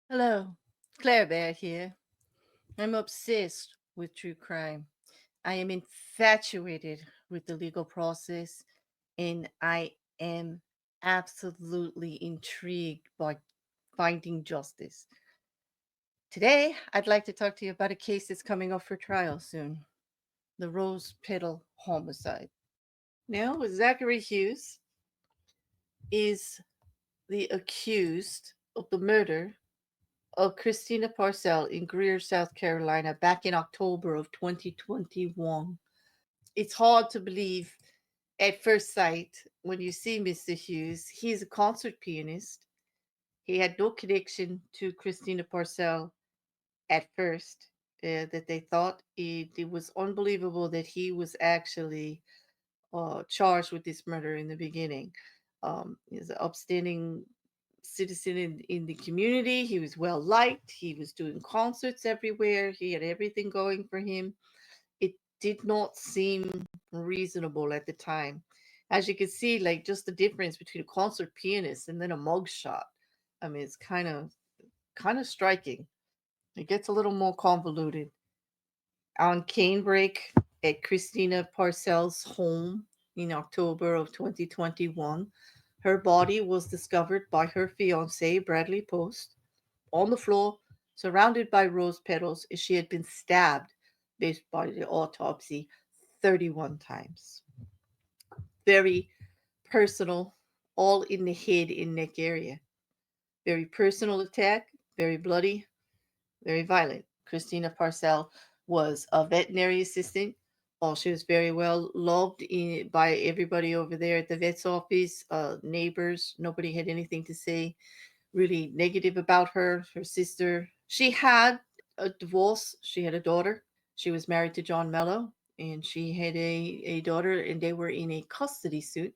Hello, Claire Bear here. I'm obsessed with true crime. I am infatuated with the legal process, and I am absolutely intrigued by finding justice. Today, I'd like to talk to you about a case that's coming up for trial soon, the Rose Petal Homicide. Now, Zachary Hughes is the accused of the murder of Christina Parcell in Greer, South Carolina, back in October of 2021. It's hard to believe at first sight when you see Mr. Hughes. He's a concert pianist. He had no connection to Christina Parcell at first. That they thought it was unbelievable that he was actually charged with this murder in the beginning. He's an upstanding citizen in the community. He was well liked. He was doing concerts everywhere. He had everything going for him. It did not seem reasonable at the time. As you can see, like just the difference between a concert pianist and then a mugshot. I mean, it's kind of striking. It gets a little more convoluted. On canebrake at Christina Parcell's home in October of 2021, her body was discovered by her fiance, Bradley Post, on the floor, surrounded by rose petals, as she had been stabbed, based by the autopsy, 31 times. Very personal, all in the head and neck area. Very personal attack, very bloody, very violent. Christina Parcell was a veterinary assistant. She was very well loved by everybody over there at the vet's office, neighbors. Nobody had anything to say really negative about her, her sister. She had a divorce. She had a daughter. She was married to John Mello, and she had a daughter, and they were in a custody suit,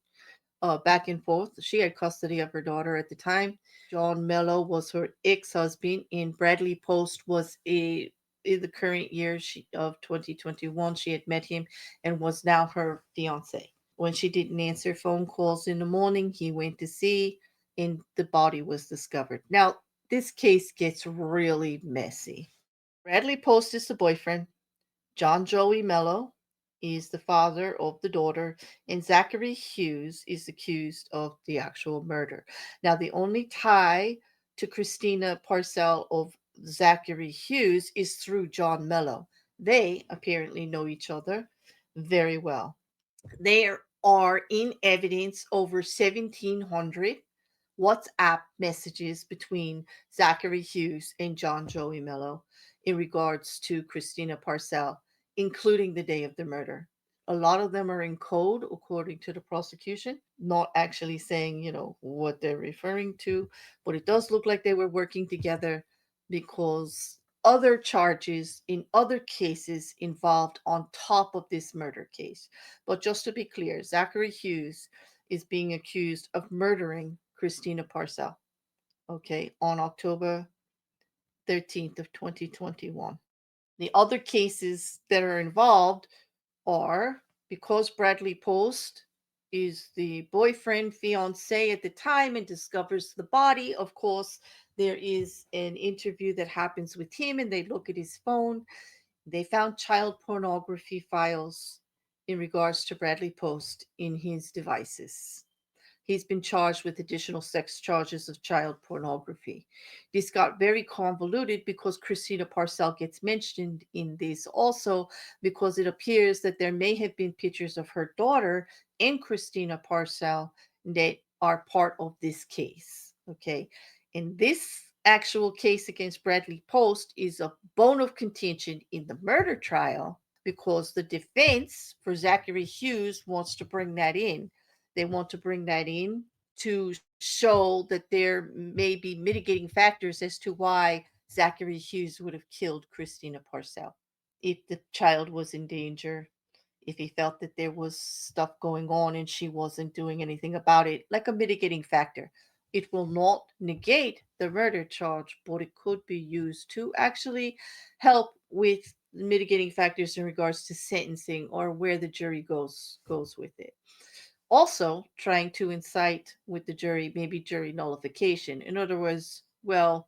back and forth. She had custody of her daughter at the time. John Mello was her ex-husband, and Bradley Post was a in the current year of 2021. She had met him and was now her fiance. When she didn't answer phone calls in the morning, he went to see, and the body was discovered. Now, this case gets really messy. Bradley Post is the boyfriend. John Joey Mello is the father of the daughter, and Zachary Hughes is accused of the actual murder. Now, the only tie to Christina Parcell of Zachary Hughes is through John Mello. They apparently know each other very well. There are in evidence over 1,700 WhatsApp messages between Zachary Hughes and John Joey Mello in regards to Christina Parcell, including the day of the murder. A lot of them are in code, according to the prosecution, not actually saying, what they're referring to, but it does look like they were working together because other charges in other cases involved on top of this murder case. But just to be clear, Zachary Hughes is being accused of murdering Christina Parcell, okay, on October 13th of 2021. The other cases that are involved are because Bradley Post is the boyfriend, fiance at the time and discovers the body. Of course, there is an interview that happens with him and they look at his phone. They found child pornography files in regards to Bradley Post in his devices. He's been charged with additional sex charges of child pornography. This got very convoluted because Christina Parcell gets mentioned in this also, because it appears that there may have been pictures of her daughter and Christina Parcell that are part of this case. Okay. And this actual case against Bradley Post is a bone of contention in the murder trial because the defense for Zachary Hughes wants to bring that in. They want to bring that in to show that there may be mitigating factors as to why Zachary Hughes would have killed Christina Parcell. If the child was in danger, if he felt that there was stuff going on and she wasn't doing anything about it, like a mitigating factor. It will not negate the murder charge, but it could be used to actually help with mitigating factors in regards to sentencing or where the jury goes with it. Also, trying to incite with the jury, maybe jury nullification. In other words, well,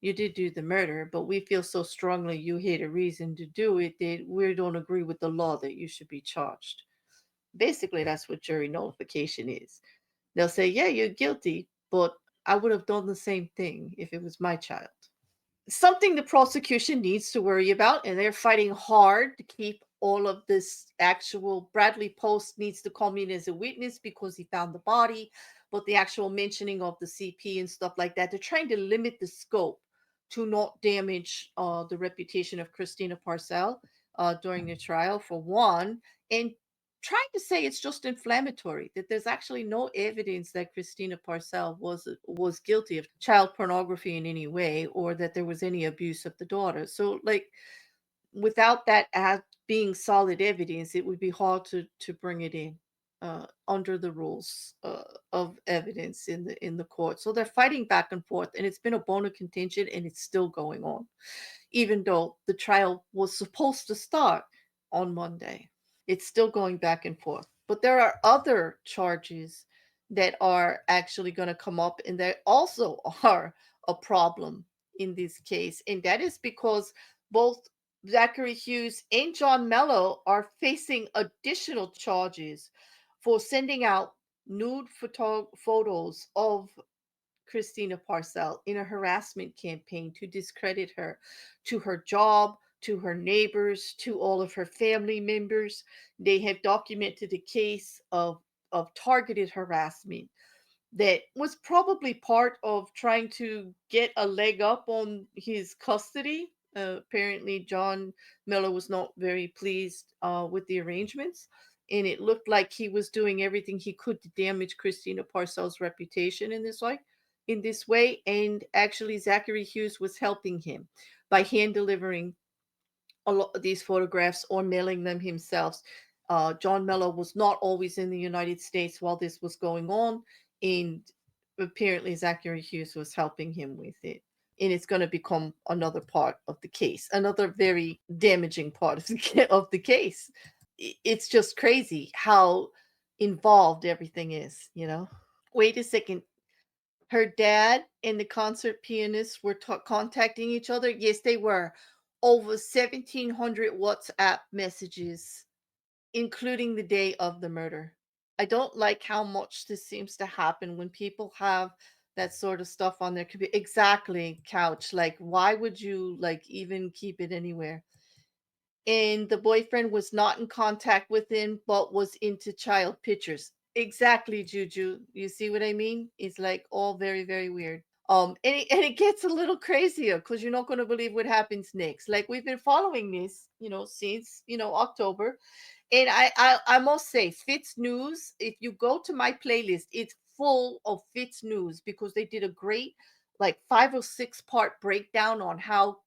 you did do the murder, but we feel so strongly you had a reason to do it that we don't agree with the law that you should be charged. Basically, that's what jury nullification is. They'll say, yeah, you're guilty, but I would have done the same thing if it was my child. Something the prosecution needs to worry about, and they're fighting hard to keep all of this actual. Bradley Post needs to come in as a witness because he found the body, but the actual mentioning of the CP and stuff like that, they're trying to limit the scope to not damage the reputation of Christina Parcell during the trial, for one, and trying to say it's just inflammatory, that there's actually no evidence that Christina Parcell was guilty of child pornography in any way, or that there was any abuse of the daughter. So like, without that as being solid evidence, it would be hard to bring it in under the rules of evidence in the court. So they're fighting back and forth, and it's been a bone of contention, and it's still going on, even though the trial was supposed to start on Monday. It's still going back and forth. But there are other charges that are actually going to come up, and that also are a problem in this case. And that is because both Zachary Hughes and John Mello are facing additional charges for sending out nude photos of Christina Parcell in a harassment campaign to discredit her to her job, to her neighbors, to all of her family members. They have documented a case of targeted harassment that was probably part of trying to get a leg up on his custody. Apparently, John Miller was not very pleased with the arrangements, and it looked like he was doing everything he could to damage Christina Parcell's reputation in this way. And actually, Zachary Hughes was helping him by hand delivering a lot of these photographs or mailing them himself. John Mello was not always in the United States while this was going on, and apparently Zachary Hughes was helping him with it. And it's going to become another part of the case, another very damaging part of of the case. It's just crazy how involved everything is, you know? Wait a second. Her dad and the concert pianist were contacting each other? Yes, they were. Over 1,700 WhatsApp messages, including the day of the murder. I don't like how much this seems to happen when people have that sort of stuff on their computer. Exactly, couch. Like, why would you like even keep it anywhere? And the boyfriend was not in contact with him, but was into child pictures. Exactly, Juju. You see what I mean? It's like all very, very weird. And it gets a little crazier because you're not going to believe what happens next. Like, we've been following this, since October, and I must say, Fitz News. If you go to my playlist, it's full of Fitz News because they did a great, like, 5 or 6 part breakdown on how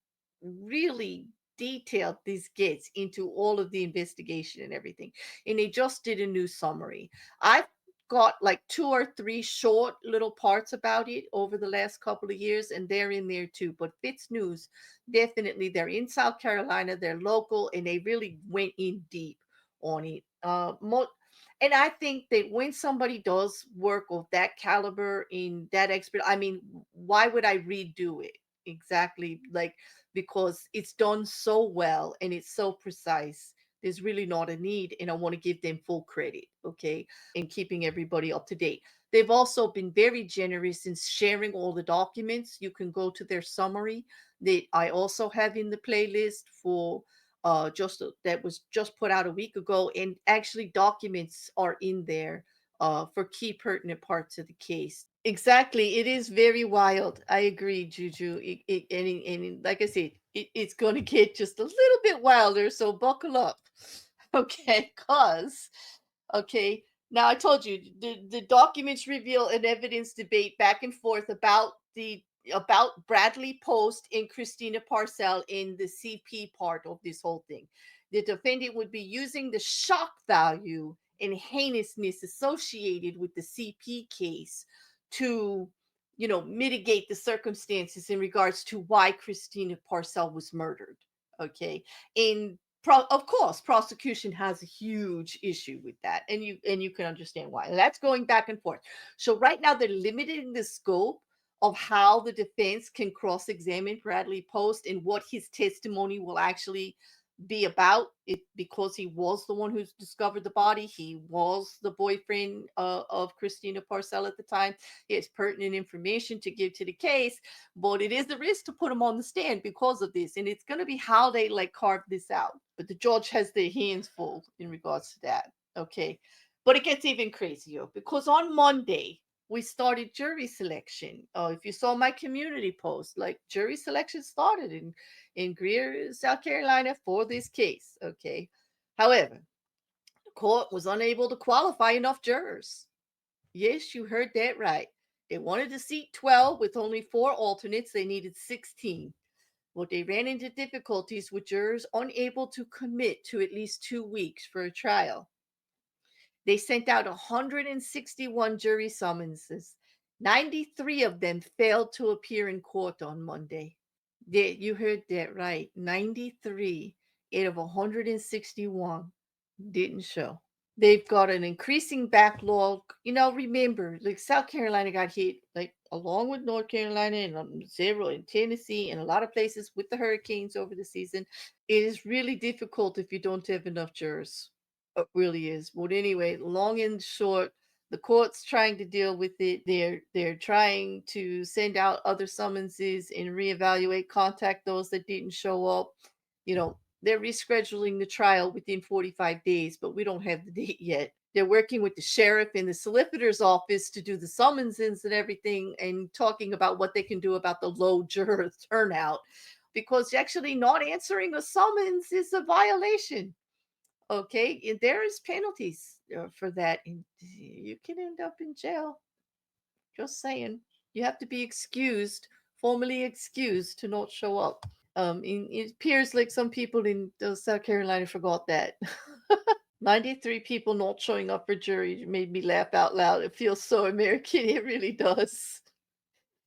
really detailed this gets into all of the investigation and everything. And they just did a new summary. I've got like 2 or 3 short little parts about it over the last couple of years, and they're in there too. But Fitz News, definitely, they're in South Carolina, they're local, and they really went in deep on it. And I think that when somebody does work of that caliber in that expert, I mean, why would I redo it? Exactly, like, because it's done so well and it's so precise. There's really not a need, and I want to give them full credit, okay, in keeping everybody up to date. They've also been very generous in sharing all the documents. You can go to their summary that I also have in the playlist for just that was just put out a week ago, and actually documents are in there for key pertinent parts of the case. Exactly, it is very wild. I agree, Juju. And like I said, it's going to get just a little bit wilder, so buckle up. Okay, cause okay. Now I told you the documents reveal an evidence debate back and forth about Bradley Post and Christina Parcell in the CP part of this whole thing. The defendant would be using the shock value and heinousness associated with the CP case to, mitigate the circumstances in regards to why Christina Parcell was murdered. Okay. In of course, prosecution has a huge issue with that, and you can understand why. And that's going back and forth. So right now they're limiting the scope of how the defense can cross-examine Bradley Post and what his testimony will actually be about it, because he was the one who discovered the body. He was the boyfriend of Christina Parcell at the time. He has pertinent information to give to the case, but it is the risk to put him on the stand because of this, and it's going to be how they like carve this out. But the judge has their hands full in regards to that. Okay, but it gets even crazier because on Monday we started jury selection. If you saw my community post, like, jury selection started in Greer, South Carolina for this case. Okay, however, the court was unable to qualify enough jurors. Yes, you heard that right. They wanted to seat 12 with only 4 alternates. They needed 16. Well, they ran into difficulties with jurors unable to commit to at least 2 weeks for a trial. They sent out 161 jury summonses. 93 of them failed to appear in court on Monday. You heard that right. 93 out of 161 didn't show. They've got an increasing backlog. Remember, like, South Carolina got hit, like, along with North Carolina and several in Tennessee and a lot of places with the hurricanes over the season. It is really difficult if you don't have enough jurors. It really is. But anyway, long and short, the court's trying to deal with it. They're trying to send out other summonses and reevaluate, contact those that didn't show up. They're rescheduling the trial within 45 days, but we don't have the date yet. They're working with the sheriff and the solicitor's office to do the summonses and everything, and talking about what they can do about the low juror turnout, because actually not answering a summons is a violation. Okay, and there is penalties for that, and you can end up in jail. Just saying. You have to be excused, formally excused, to not show up. It appears like some people in South Carolina forgot that. 93 people not showing up for jury made me laugh out loud. It feels so American. It really does.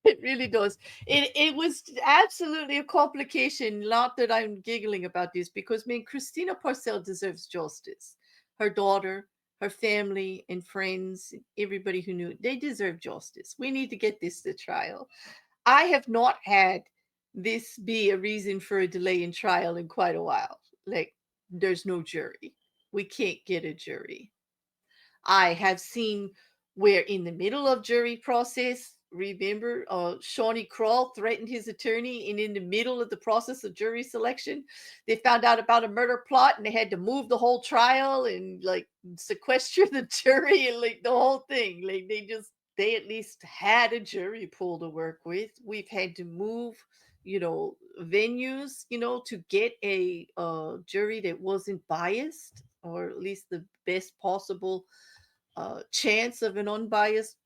It really does. It was absolutely a complication. Not that I'm giggling about this, because, man, Christina Parcell deserves justice. Her daughter, her family, and friends, everybody who knew, they deserve justice. We need to get this to trial. I have not had this be a reason for a delay in trial in quite a while. Like, there's no jury. We can't get a jury. I have seen where in the middle of jury process, remember, Shawnee Kroll threatened his attorney, and in the middle of the process of jury selection, they found out about a murder plot and they had to move the whole trial and, like, sequester the jury and, like, the whole thing. Like, they at least had a jury pool to work with. We've had to move, venues, to get a jury that wasn't biased, or at least the best possible chance of an unbiased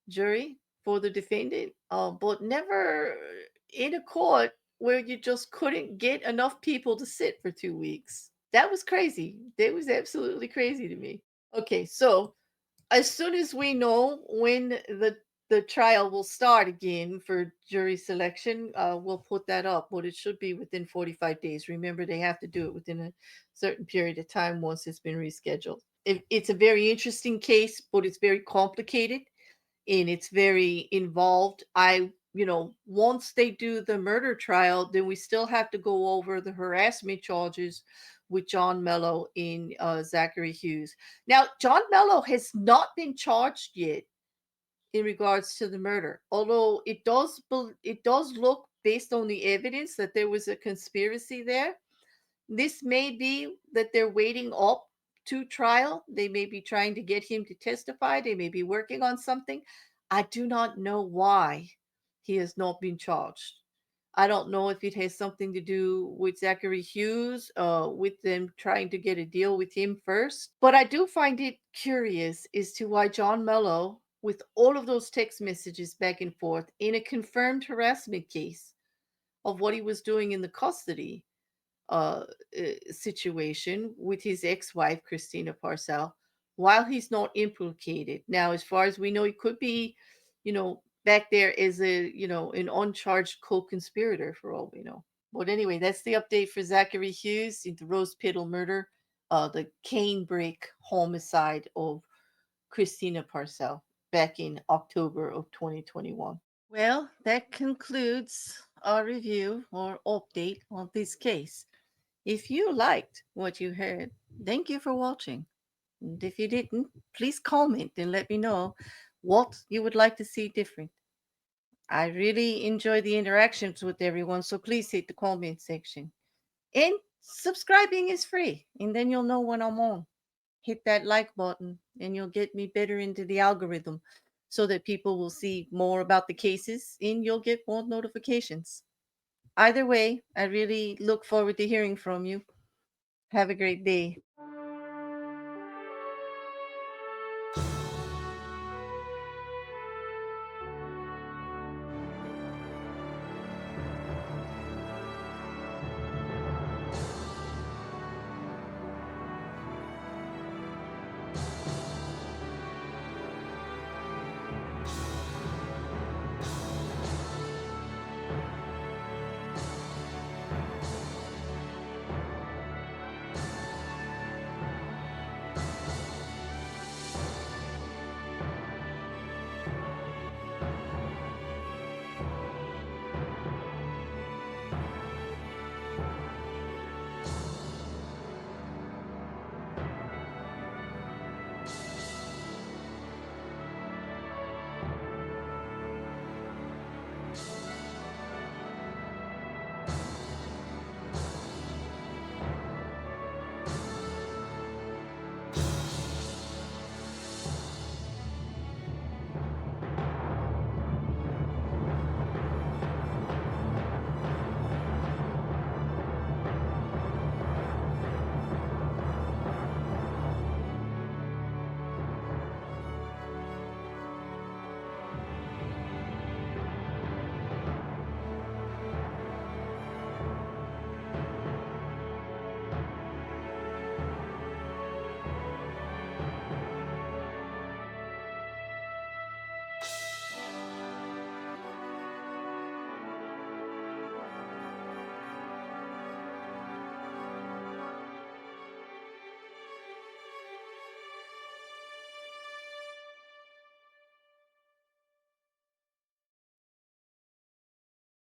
jury for the defendant, but never in a court where you just couldn't get enough people to sit for 2 weeks. That was crazy. That was absolutely crazy to me. Okay, so as soon as we know when the trial will start again for jury selection, we'll put that up, but it should be within 45 days. Remember, they have to do it within a certain period of time once it's been rescheduled. It's a very interesting case, but it's very complicated and it's very involved. Once they do the murder trial, then we still have to go over the harassment charges with John Mello and Zachary Hughes. Now, John Mello has not been charged yet in regards to the murder, although it does look, based on the evidence, that there was a conspiracy there. This may be that they're waiting up to trial. They may be trying to get him to testify. They may be working on something. I do not know why he has not been charged. I don't know if it has something to do with Zachary Hughes, with them trying to get a deal with him first. But I do find it curious as to why John Mello, with all of those text messages back and forth in a confirmed harassment case of what he was doing in the custody uh, situation with his ex-wife Christina Parcell, while he's not implicated. Now, as far as we know, he could be, back there as an uncharged co-conspirator for all we know. But anyway, that's the update for Zachary Hughes in the Rose Petal murder, the canebrake homicide of Christina Parcell back in October of 2021. Well, that concludes our review or update on this case. If you liked what you heard, thank you for watching. And if you didn't, please comment and let me know what you would like to see different. I really enjoy the interactions with everyone, so please hit the comment section. And subscribing is free, and then you'll know when I'm on. Hit that like button, and you'll get me better into the algorithm so that people will see more about the cases and you'll get more notifications. Either way, I really look forward to hearing from you. Have a great day.